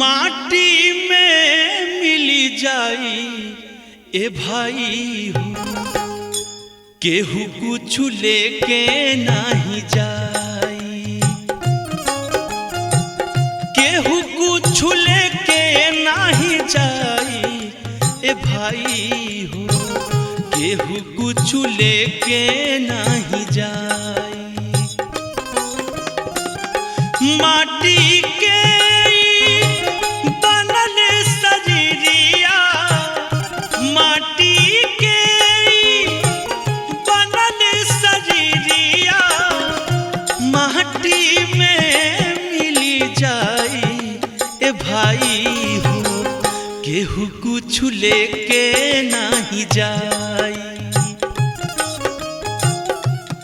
माटी में मिली जाई ए भाई हो, केहू कुछ लेके नहीं जाई, केहू कुछ लेके नहीं जाई ए भाई हो, केहू कुछ लेके नहीं जाई। माटी के बनल शरीरिया, माटी के बनल शरीरिया, माटी में मिली जाई ए भाई हो, केहू कुछ लेके नहीं जाई,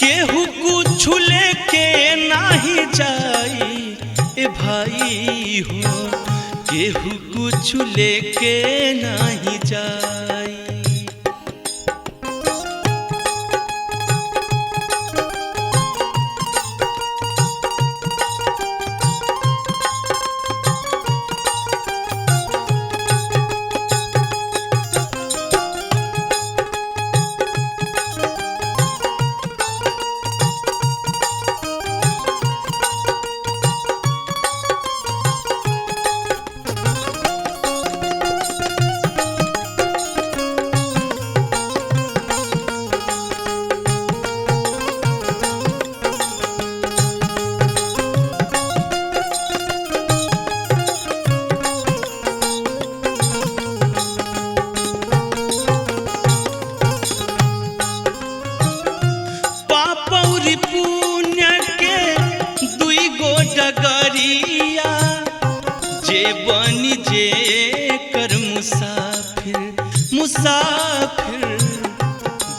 केहू कुछ लेके नहीं जाई ए भाई हो, केहू कुछ लेके नहीं जाई। डगरिया जे बनी जे कर मुसाफिर, मुसाफिर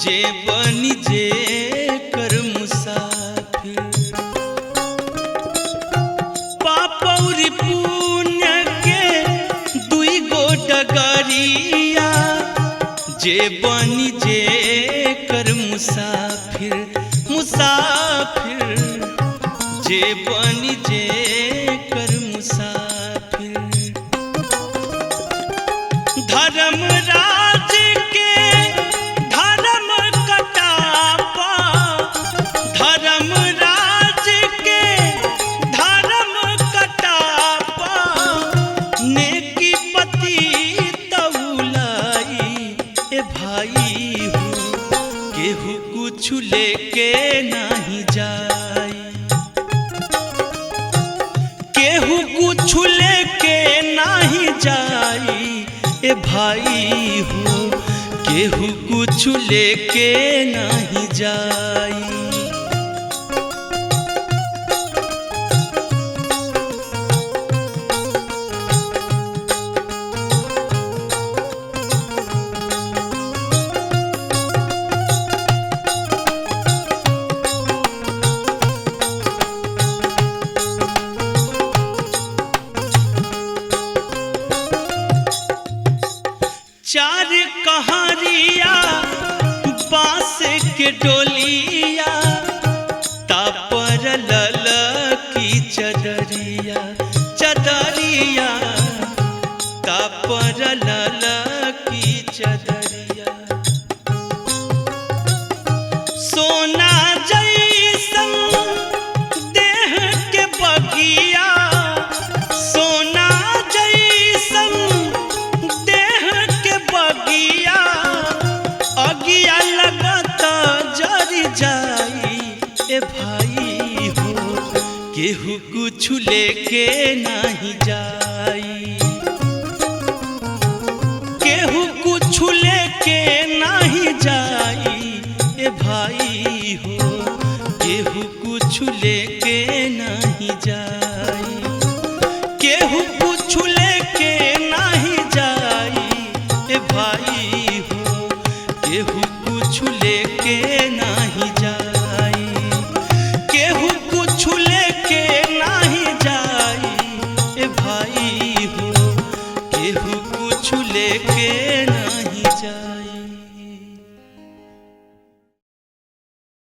जे बनी जे कर मुसाफिर। पाप और पुण्य के दुई गो डगरिया जे बनी जे कर मुसाफिर, मुसाफिर जे बनी जे कर मुसाफिर। धर्मराज के धर्म कटापा, धर्मराज के धर्म कटापा, नेकी पति तौलाई ए भाई हो, केहू कुछ लेके नहीं जाई, केहू कुछ लेके नहीं जाई ए भाई हो, केहू कुछ लेके नहीं जाई। चार कहारिया बांस के डोलिया, तापर लल की चदरिया, चदरिया तापर लल की चदरिया। सोना जैसन देह के बगिया, सोना जैसन बगिया, अगिया लगता जरी जाई ए भाई हो, केहू कुछ लेके नहीं जाई, केहू कुछ लेके नहीं जाई ए भाई हो, केहू कुछ लेके नहीं जाई, केहू कुछ लेके नहीं जाई ए भाई हो, केहू कुछ लेके नहीं जाई, केहू कुछ लेके नहीं जाई ए भाई हो, केहू कुछ लेके नहीं जाई।